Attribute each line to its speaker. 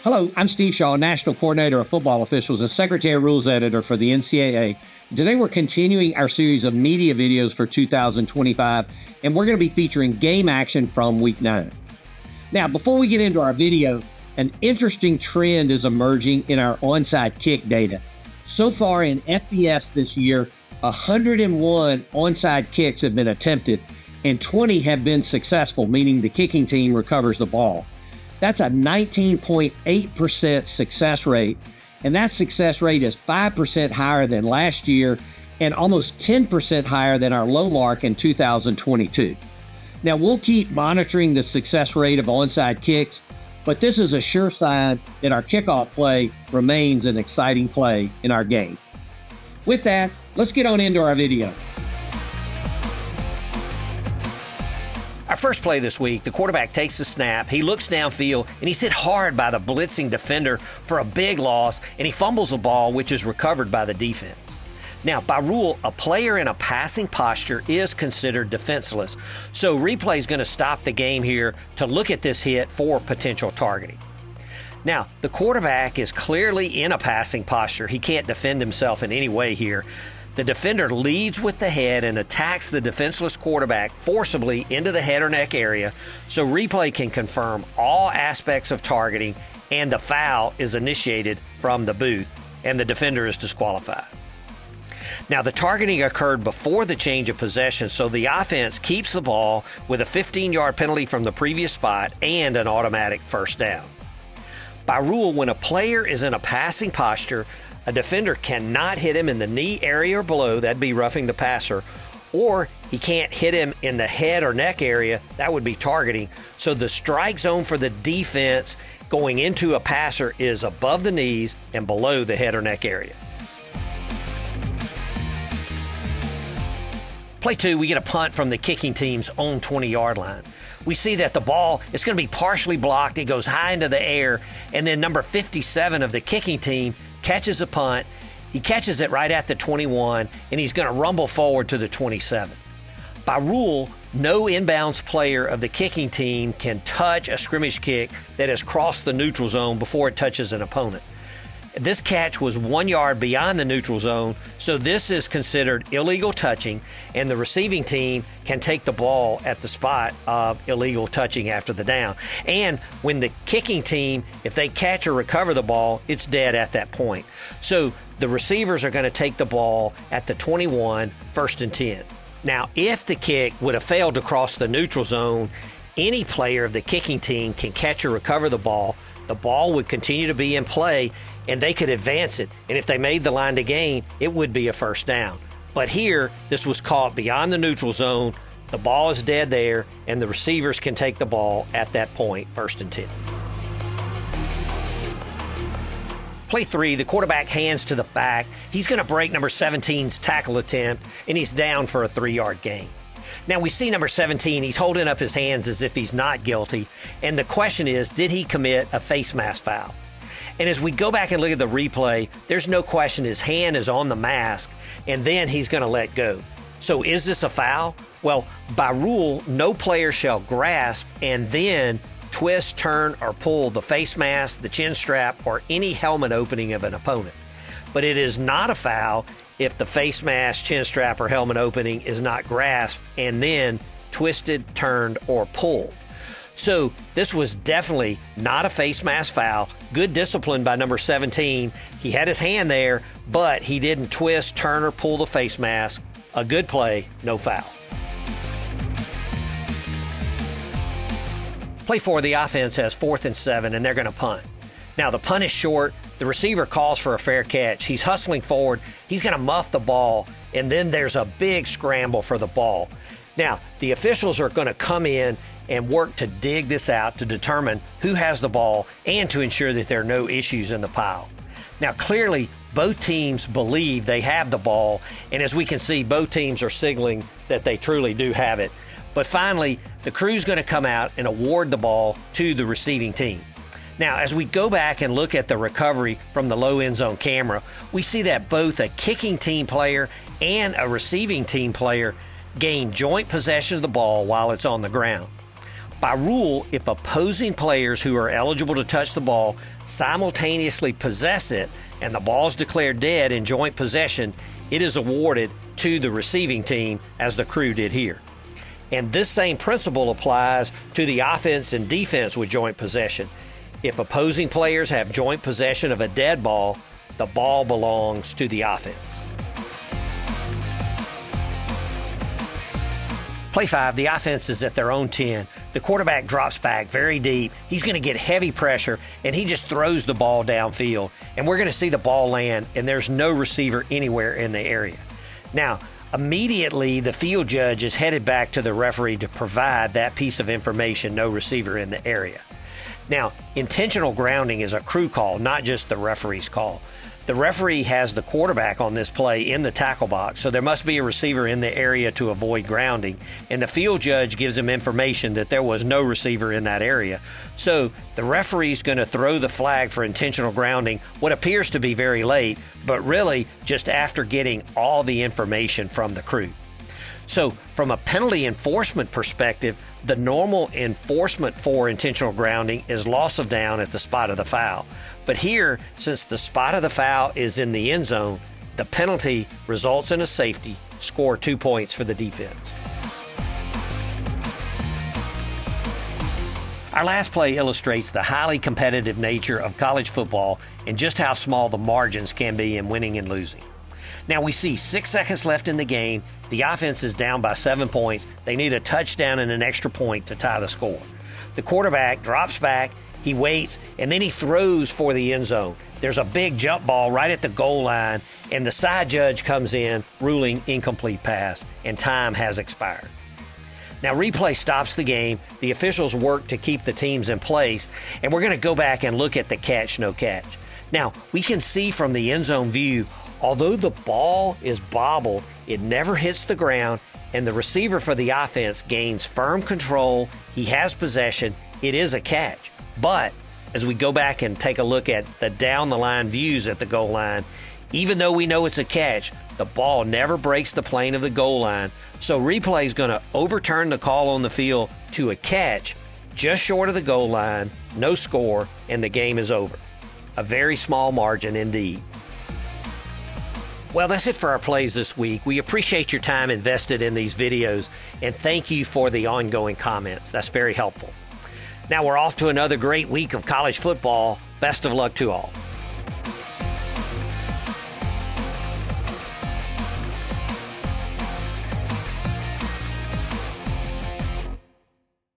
Speaker 1: Hello, I'm Steve Shaw, National Coordinator of Football Officials and Secretary Rules Editor for the NCAA. Today we're continuing our series of media videos for 2025, and we're going to be featuring game action from Week 9. Now, before we get into our video, an interesting trend is emerging in our onside kick data. So far in FBS this year, 101 onside kicks have been attempted, and 20 have been successful, meaning the kicking team recovers the ball. That's a 19.8% success rate, and that success rate is 5% higher than last year and almost 10% higher than our low mark in 2022. Now, we'll keep monitoring the success rate of onside kicks, but this is a sure sign that our kickoff play remains an exciting play in our game. With that, let's get on into our video.
Speaker 2: Our first play this week, the quarterback takes the snap, he looks downfield, and he's hit hard by the blitzing defender for a big loss, and he fumbles the ball, which is recovered by the defense. Now, by rule, a player in a passing posture is considered defenseless, so replay is going to stop the game here to look at this hit for potential targeting. Now, the quarterback is clearly in a passing posture. He can't defend himself in any way here. The defender leads with the head and attacks the defenseless quarterback forcibly into the head or neck area, so replay can confirm all aspects of targeting, and the foul is initiated from the booth, and the defender is disqualified. Now, the targeting occurred before the change of possession, so the offense keeps the ball with a 15-yard penalty from the previous spot and an automatic first down. By rule, when a player is in a passing posture, a defender cannot hit him in the knee area or below, that'd be roughing the passer, or he can't hit him in the head or neck area, that would be targeting. So the strike zone for the defense going into a passer is above the knees and below the head or neck area. Play 2, we get a punt from the kicking team's own 20-yard line. We see that the ball is going to be partially blocked. It goes high into the air, and then number 57 of the kicking team catches a punt. He catches it right at the 21, and he's going to rumble forward to the 27. By rule, no inbounds player of the kicking team can touch a scrimmage kick that has crossed the neutral zone before it touches an opponent. This catch was 1 yard beyond the neutral zone, so this is considered illegal touching, and the receiving team can take the ball at the spot of illegal touching after the down. And when the kicking team, if they catch or recover the ball, it's dead at that point. So the receivers are going to take the ball at the 21, 1st and 10. Now, if the kick would have failed to cross the neutral zone, any player of the kicking team can catch or recover the ball would continue to be in play, and they could advance it. And if they made the line to gain, it would be a first down. But here, this was caught beyond the neutral zone. The ball is dead there, and the receivers can take the ball at that point, 1st and 10. Play 3, the quarterback hands to the back. He's going to break number 17's tackle attempt, and he's down for a 3-yard gain. Now, we see number 17, he's holding up his hands as if he's not guilty, and the question is, did he commit a face mask foul? And as we go back and look at the replay, there's no question his hand is on the mask, and then he's going to let go. So is this a foul? Well, by rule, no player shall grasp and then twist, turn, or pull the face mask, the chin strap, or any helmet opening of an opponent. But it is not a foul if the face mask, chin strap, or helmet opening is not grasped and then twisted, turned, or pulled. So this was definitely not a face mask foul. Good discipline by number 17. He had his hand there, but he didn't twist, turn, or pull the face mask. A good play, no foul. Play 4, the offense has 4th and 7, and they're going to punt. Now, the punt is short. The receiver calls for a fair catch. He's hustling forward. He's going to muff the ball, and then there's a big scramble for the ball. Now, the officials are going to come in and work to dig this out to determine who has the ball and to ensure that there are no issues in the pile. Now, clearly, both teams believe they have the ball, and as we can see, both teams are signaling that they truly do have it. But finally, the crew's going to come out and award the ball to the receiving team. Now, as we go back and look at the recovery from the low end zone camera, we see that both a kicking team player and a receiving team player gain joint possession of the ball while it's on the ground. By rule, if opposing players who are eligible to touch the ball simultaneously possess it and the ball is declared dead in joint possession, it is awarded to the receiving team, as the Crew did here. And this same principle applies to the offense and defense with joint possession. If opposing players have joint possession of a dead ball, the ball belongs to the offense. Play 5, the offense is at their own 10. The quarterback drops back very deep. He's going to get heavy pressure, and he just throws the ball downfield. And we're going to see the ball land, and there's no receiver anywhere in the area. Now, immediately, the field judge is headed back to the referee to provide that piece of information, no receiver in the area. Now, intentional grounding is a crew call, not just the referee's call. The referee has the quarterback on this play in the tackle box, so there must be a receiver in the area to avoid grounding, and the field judge gives him information that there was no receiver in that area. So the referee's going to throw the flag for intentional grounding what appears to be very late, but really just after getting all the information from the Crew. So from a penalty enforcement perspective, the normal enforcement for intentional grounding is loss of down at the spot of the foul. But here, since the spot of the foul is in the end zone, the penalty results in a safety, score 2 points for the defense. Our last play illustrates the highly competitive nature of college football and just how small the margins can be in winning and losing. Now we see 6 seconds left in the game. The offense is down by 7 points. They need a touchdown and an extra point to tie the score. The quarterback drops back, he waits, and then he throws for the end zone. There's a big jump ball right at the goal line, and the side judge comes in, ruling incomplete pass, and time has expired. Now replay stops the game. The officials work to keep the teams in place, and we're going to go back and look at the catch, no catch. Now, we can see from the end zone view, although the ball is bobbled, it never hits the ground, and the receiver for the offense gains firm control. He has possession. It is a catch. But as we go back and take a look at the down-the-line views at the goal line, even though we know it's a catch, the ball never breaks the plane of the goal line. So replay is going to overturn the call on the field to a catch just short of the goal line, no score, and the game is over. A very small margin indeed. Well, that's it for our plays this week. We appreciate your time invested in these videos, and thank you for the ongoing comments. That's very helpful. Now we're off to another great week of college football. Best of luck to all.